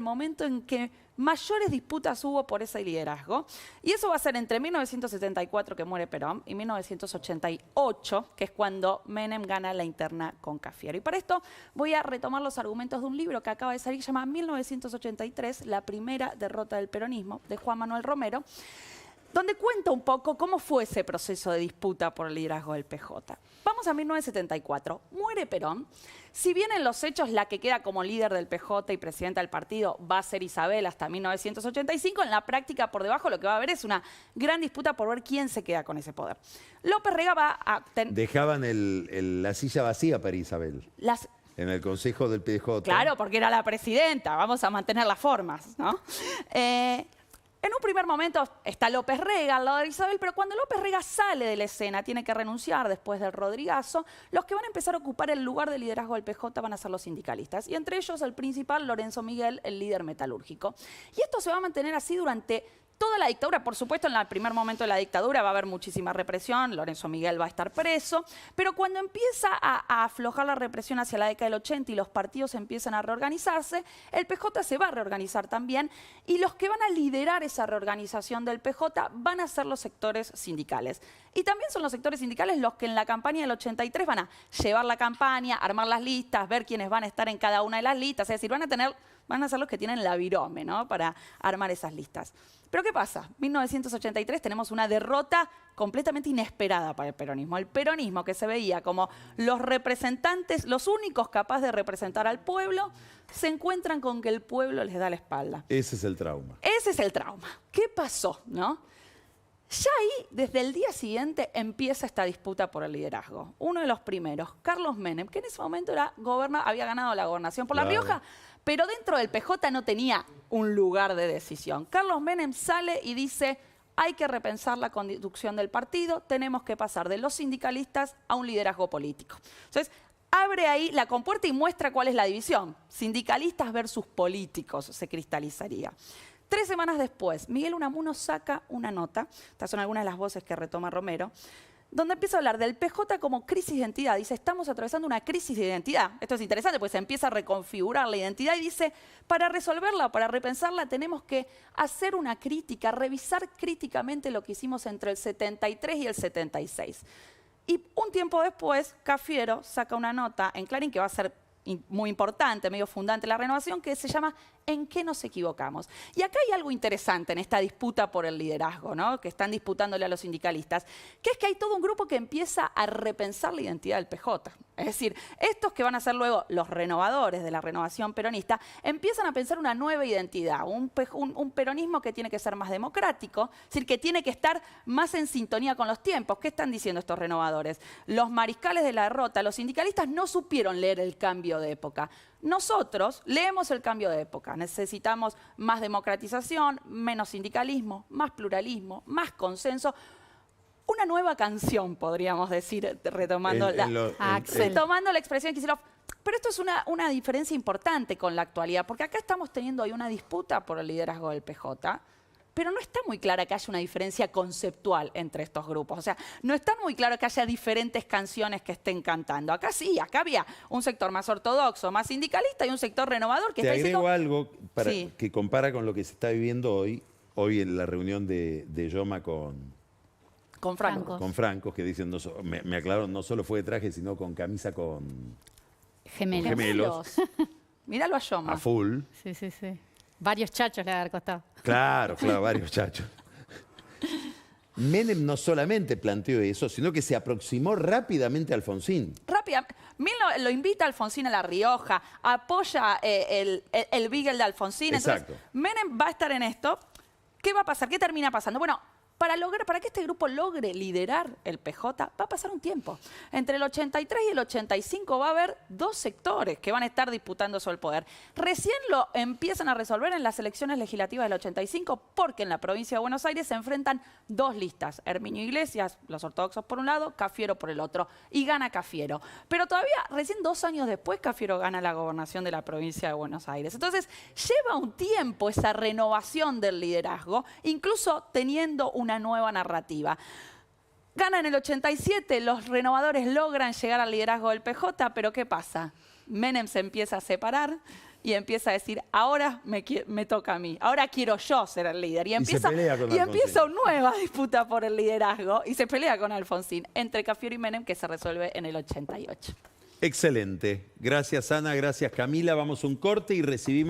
momento en que mayores disputas hubo por ese liderazgo. Y eso va a ser entre 1974, que muere Perón, y 1988, que es cuando Menem gana la interna con Cafiero. Y para esto voy a retomar los argumentos de un libro que acaba de salir, que se llama 1983, la primera derrota del peronismo, de Juan Manuel Romero, donde cuenta un poco cómo fue ese proceso de disputa por el liderazgo del PJ. Vamos a 1974. Muere Perón. Si bien en los hechos la que queda como líder del PJ y presidenta del partido va a ser Isabel hasta 1985, en la práctica por debajo lo que va a haber es una gran disputa por ver quién se queda con ese poder. López Rega va a... Dejaban la silla vacía para Isabel. En el Consejo del PJ. Claro, porque era la presidenta. Vamos a mantener las formas, ¿no? En un primer momento está López Rega al lado de Isabel, pero cuando López Rega sale de la escena, tiene que renunciar después del Rodrigazo, los que van a empezar a ocupar el lugar de liderazgo del PJ van a ser los sindicalistas. Y entre ellos el principal, Lorenzo Miguel, el líder metalúrgico. Y esto se va a mantener así durante toda la dictadura. Por supuesto, en el primer momento de la dictadura va a haber muchísima represión, Lorenzo Miguel va a estar preso, pero cuando empieza a aflojar la represión hacia la década del 80 y los partidos empiezan a reorganizarse, el PJ se va a reorganizar también y los que van a liderar esa reorganización del PJ van a ser los sectores sindicales. Y también son los sectores sindicales los que en la campaña del 83 van a llevar la campaña, armar las listas, ver quiénes van a estar en cada una de las listas, es decir, van a ser los que tienen la virome, ¿no?, para armar esas listas. Pero ¿qué pasa? En 1983 tenemos una derrota completamente inesperada para el peronismo. El peronismo, que se veía como los representantes, los únicos capaces de representar al pueblo, se encuentran con que el pueblo les da la espalda. Ese es el trauma. Ese es el trauma. ¿Qué pasó, no? Ya ahí, desde el día siguiente, empieza esta disputa por el liderazgo. Uno de los primeros, Carlos Menem, que en ese momento había ganado la gobernación por La Rioja, pero dentro del PJ no tenía un lugar de decisión. Carlos Menem sale y dice, hay que repensar la conducción del partido, tenemos que pasar de los sindicalistas a un liderazgo político. Entonces, abre ahí la compuerta y muestra cuál es la división. Sindicalistas versus políticos se cristalizaría. 3 semanas después, Miguel Unamuno saca una nota, estas son algunas de las voces que retoma Romero, donde empieza a hablar del PJ como crisis de identidad. Dice, estamos atravesando una crisis de identidad. Esto es interesante, pues se empieza a reconfigurar la identidad y dice, para resolverla, para repensarla, tenemos que hacer una crítica, revisar críticamente lo que hicimos entre el 73 y el 76. Y un tiempo después, Cafiero saca una nota en Clarín que va a ser muy importante, medio fundante de la renovación, que se llama ¿En qué nos equivocamos? Y acá hay algo interesante en esta disputa por el liderazgo, ¿no?, que están disputándole a los sindicalistas, que es que hay todo un grupo que empieza a repensar la identidad del PJ. Es decir, estos que van a ser luego los renovadores de la renovación peronista, empiezan a pensar una nueva identidad, un peronismo que tiene que ser más democrático, es decir, que tiene que estar más en sintonía con los tiempos. ¿Qué están diciendo estos renovadores? Los mariscales de la derrota, los sindicalistas no supieron leer el cambio de época. Nosotros leemos el cambio de época. Necesitamos más democratización, menos sindicalismo, más pluralismo, más consenso. Una nueva canción, podríamos decir, retomando la expresión que hicieron. Pero esto es una diferencia importante con la actualidad, porque acá estamos teniendo hoy una disputa por el liderazgo del PJ, pero no está muy clara que haya una diferencia conceptual entre estos grupos. O sea, no está muy claro que haya diferentes canciones que estén cantando. Acá sí, acá había un sector más ortodoxo, más sindicalista y un sector renovador que está diciendo... Te agrego algo que compara con lo que se está viviendo hoy en la reunión de Yoma con Franco, que dicen, me aclararon, no solo fue de traje, sino con camisa con gemelos. Míralo a Yoma. A full. Sí. Varios chachos le ha haber costado. Claro, varios chachos. Menem no solamente planteó eso, sino que se aproximó rápidamente a Alfonsín. Lo invita a Alfonsín a La Rioja, apoya el Beagle de Alfonsín. Exacto. Entonces, Menem va a estar en esto. ¿Qué va a pasar? ¿Qué termina pasando? Bueno, para que este grupo logre liderar el PJ, va a pasar un tiempo. Entre el 83 y el 85 va a haber 2 sectores que van a estar disputando sobre el poder. Recién lo empiezan a resolver en las elecciones legislativas del 85, porque en la provincia de Buenos Aires se enfrentan 2 listas. Herminio Iglesias, los ortodoxos por un lado, Cafiero por el otro. Y gana Cafiero. Pero todavía, recién 2 años después, Cafiero gana la gobernación de la provincia de Buenos Aires. Entonces, lleva un tiempo esa renovación del liderazgo, incluso teniendo una nueva narrativa. Gana en el 87, los renovadores logran llegar al liderazgo del PJ, pero ¿qué pasa? Menem se empieza a separar y empieza a decir, ahora me toca a mí, ahora quiero yo ser el líder. Y empieza una nueva disputa por el liderazgo y se pelea con Alfonsín entre Cafiero y Menem, que se resuelve en el 88. Excelente. Gracias, Ana. Gracias, Camila. Vamos a un corte y recibimos